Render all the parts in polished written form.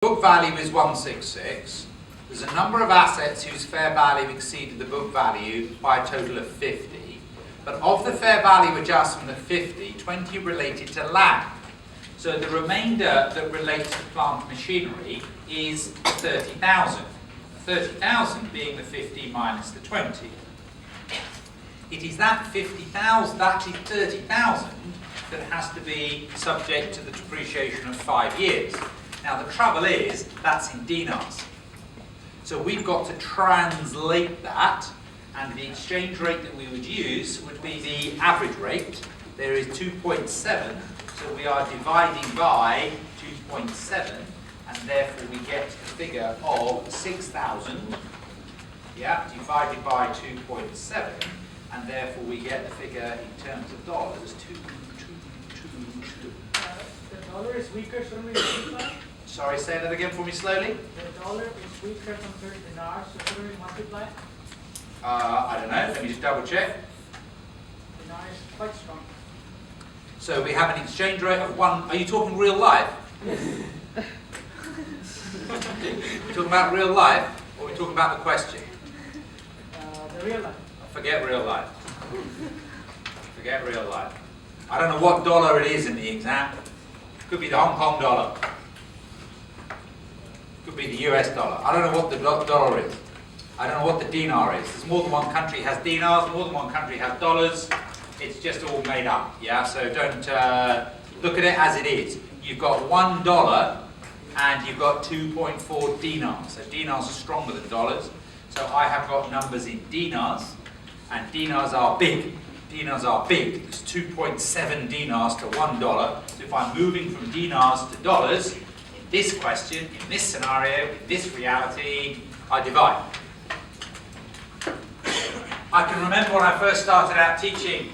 Book value is 166. There's a number of assets whose fair value exceeded the book value by a total of 50. But of the fair value adjustment of 50, 20 related to land. So the remainder that relates to plant machinery is 30,000. 30,000 being the 50 minus the 20. It is that 50,000, that is 30,000, that has to be subject to the depreciation of 5 years. Now the trouble is, that's in dinars. So we've got to translate that, and the exchange rate that we would use would be the average rate. There is 2.7, so we are dividing by 2.7, and therefore we get a figure of 6,000, divided by 2.7, and therefore we get the figure in terms of dollars, 2,222. The dollar is weaker, shouldn't we multiply? Sorry, say that again for me slowly. The dollar is weaker compared to dinars, so shouldn't we multiply? I don't know, let me just double check. Dinar is quite strong. So we have an exchange rate of 1, are you talking real life? We're talking about real life, or are we talking about the question? The real life. Forget real life. Forget real life. I don't know what dollar it is in the exam. Could be the Hong Kong dollar. Could be the US dollar. I don't know what the dollar is. I don't know what the dinar is. There's more than one country has dinars, more than one country has dollars. It's just all made up, yeah? So don't look at it as it is. You've got $1 and you've got 2.4 dinars. So dinars are stronger than dollars. So I have got numbers in dinars, and dinars are big. Dinars are big. It's 2.7 dinars to $1. So if I'm moving from dinars to dollars, in this question, in this scenario, in this reality, I divide. I can remember when I first started out teaching,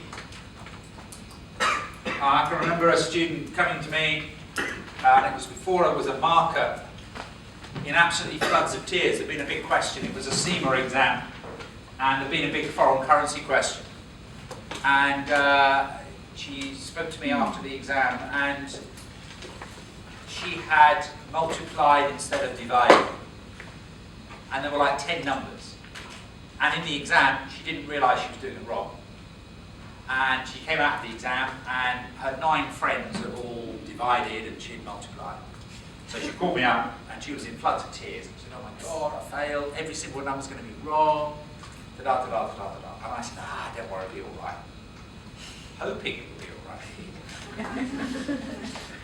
I can remember a student coming to me, and it was before I was a marker, in absolutely floods of tears. There'd been a big question. It was a CIMA exam, and there'd been a big foreign currency question. And she spoke to me after the exam, and she had multiplied instead of divided. And there were like 10 numbers. And in the exam, she didn't realise she was doing it wrong. And she came out of the exam, and her 9 friends had all divided, and she had multiplied. So she called me up, and she was in floods of tears. She said, "Oh my God, I failed. Every single number's going to be wrong." Da-da-da-da-da-da. And I said, "Don't worry, it'll be all right." Hoping it would be all right.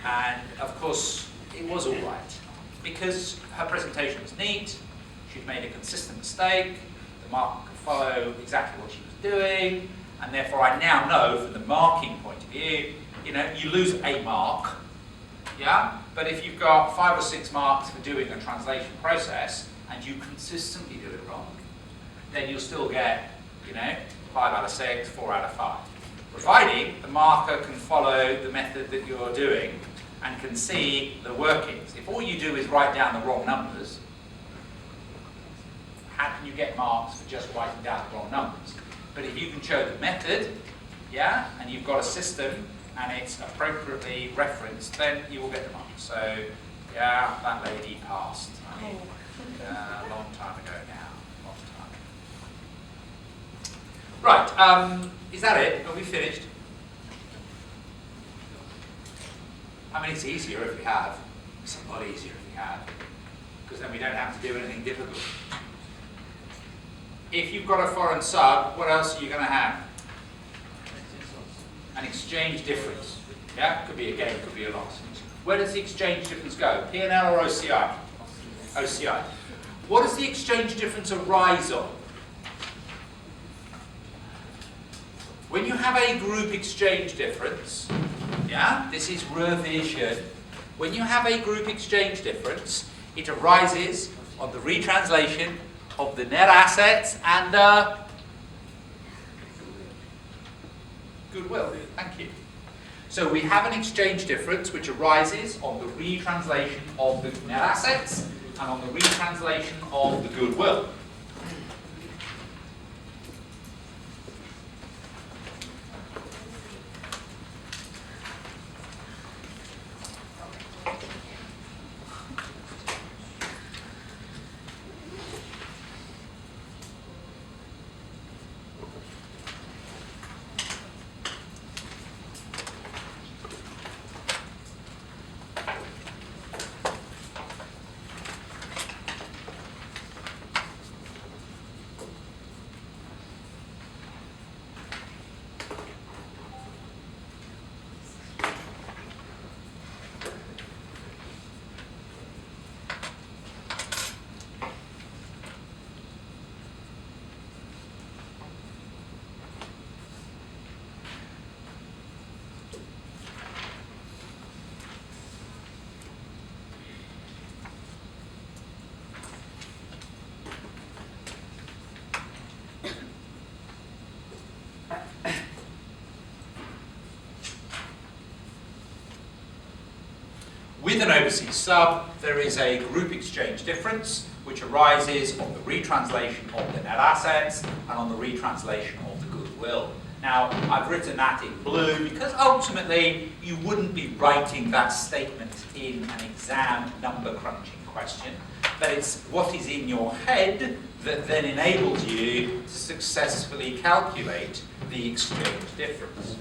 And of course, it was all right. Because her presentation was neat, she'd made a consistent mistake, the marker could follow exactly what she was doing, and therefore I now know from the marking point of view, you lose a mark, yeah? But if you've got 5 or 6 marks for doing a translation process, and you consistently do it wrong, then you'll still get, 5 out of 6, 4 out of 5. Providing the marker can follow the method that you're doing and can see the workings. If all you do is write down the wrong numbers, how can you get marks for just writing down the wrong numbers? But if you can show the method, and you've got a system, and it's appropriately referenced, then you will get the marks. So, that lady passed. A long time ago now. Long time. Right, is that it? Are we finished? I mean, it's easier if we have. It's a lot easier if we have. Because then we don't have to do anything difficult. If you've got a foreign sub, what else are you going to have? An exchange difference. Yeah, could be a gain, could be a loss. Where does the exchange difference go? P&L or OCI? OCI. What does the exchange difference arise on? When you have a group exchange difference, this is revision. When you have a group exchange difference, it arises on the retranslation of the net assets and the goodwill. Thank you. So we have an exchange difference which arises on the retranslation of the net assets and on the retranslation of the goodwill. with an overseas sub, there is a group exchange difference which arises on the retranslation of the net assets and on the retranslation of the goodwill. Now, I've written that in blue because ultimately you wouldn't be writing that statement in an exam number crunching question, but it's what is in your head that then enables you to successfully calculate the exchange difference.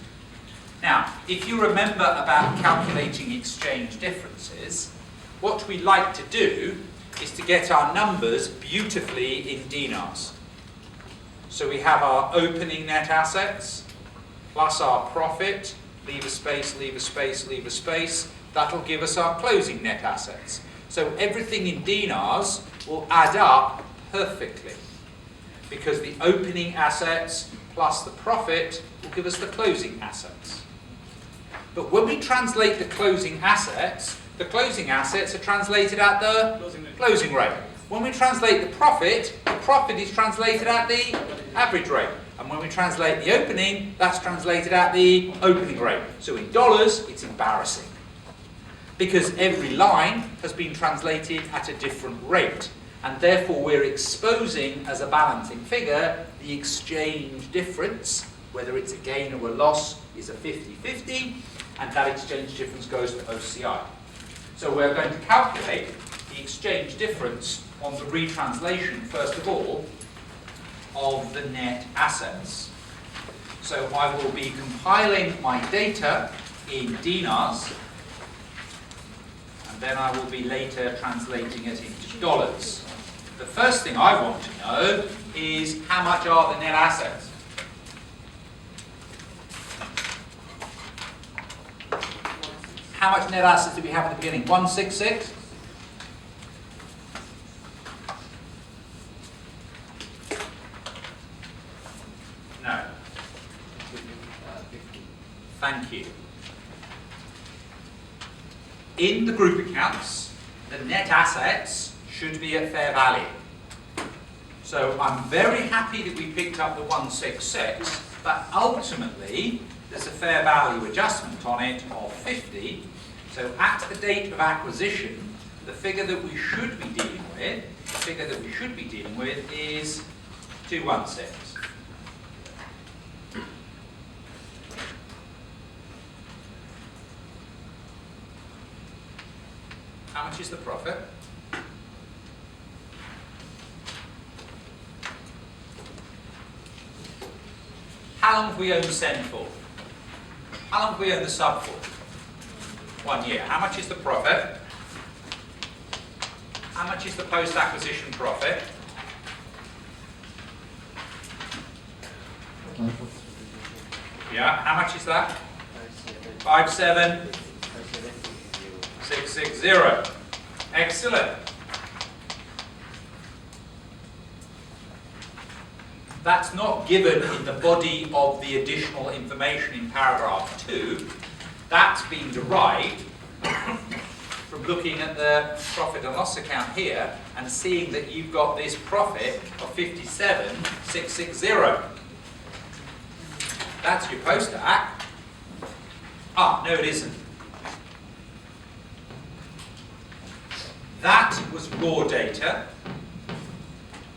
Now, if you remember about calculating exchange differences, what we like to do is to get our numbers beautifully in dinars. So we have our opening net assets, plus our profit, leave a space, leave a space, leave a space. That'll give us our closing net assets. So everything in dinars will add up perfectly, because the opening assets plus the profit will give us the closing assets. But when we translate the closing assets are translated at the closing rate. When we translate the profit is translated at the average rate. And when we translate the opening, that's translated at the opening rate. So in dollars, it's embarrassing, because every line has been translated at a different rate. And therefore, we're exposing as a balancing figure the exchange difference, whether it's a gain or a loss, is a 50-50, and that exchange difference goes to OCI. So we're going to calculate the exchange difference on the retranslation, first of all, of the net assets. So I will be compiling my data in dinars, and then I will be later translating it into dollars. The first thing I want to know is how much are the net assets? How much net assets do we have at the beginning? 166? No. Thank you. In the group accounts, the net assets should be at fair value. So I'm very happy that we picked up the 166, but ultimately there's a fair value adjustment on it of 50. So at the date of acquisition, the figure that we should be dealing with, is 216. How much is the profit? How long have we owned Send for? How long have we owned the sub for? 1 year. How much is the profit? How much is the post-acquisition profit? Yeah, how much is that? 57660. Excellent. That's not given in the body of the additional information in paragraph 2. That's been derived from looking at the profit and loss account here and seeing that you've got this profit of 57,660. That's your post-ac. Ah, no it isn't. That was raw data,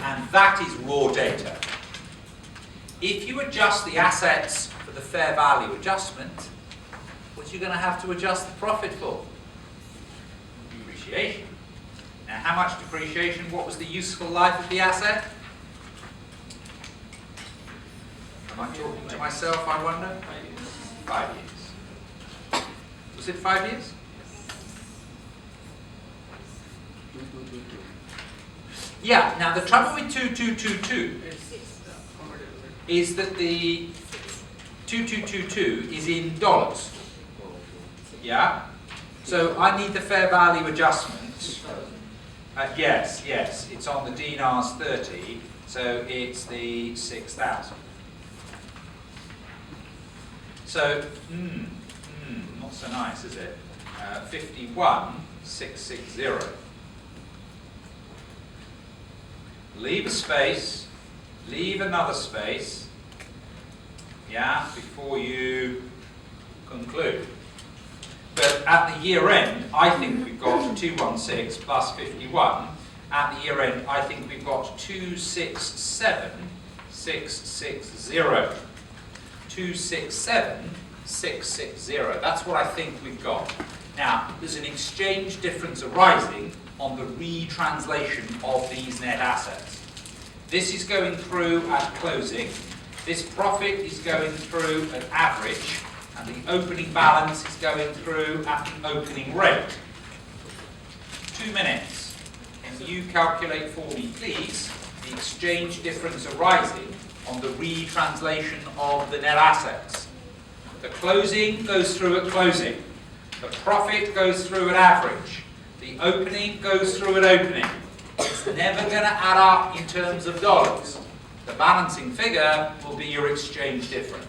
and that is raw data. If you adjust the assets for the fair value adjustment, what you're going to have to adjust the profit for? Depreciation. Now, how much depreciation? What was the useful life of the asset? Am I talking to myself, I wonder? 5 years. Was it 5 years? Yeah, now the trouble with 2222 is that the 2222 is in dollars. Yeah? So I need the fair value adjustment. Yes, it's on the dinars 30, so it's the 6,000. So, not so nice, is it? 51,660. Leave a space, leave another space, yeah, before you conclude. But at the year end, I think we've got 216 plus 51. At the year end, I think we've got 267,660. 267,660. That's what I think we've got. Now, there's an exchange difference arising on the retranslation of these net assets. This is going through at closing. This profit is going through at average. And the opening balance is going through at the opening rate. 2 minutes. Can you calculate for me, please, the exchange difference arising on the retranslation of the net assets? The closing goes through at closing. The profit goes through at average. The opening goes through at opening. It's never going to add up in terms of dollars. The balancing figure will be your exchange difference.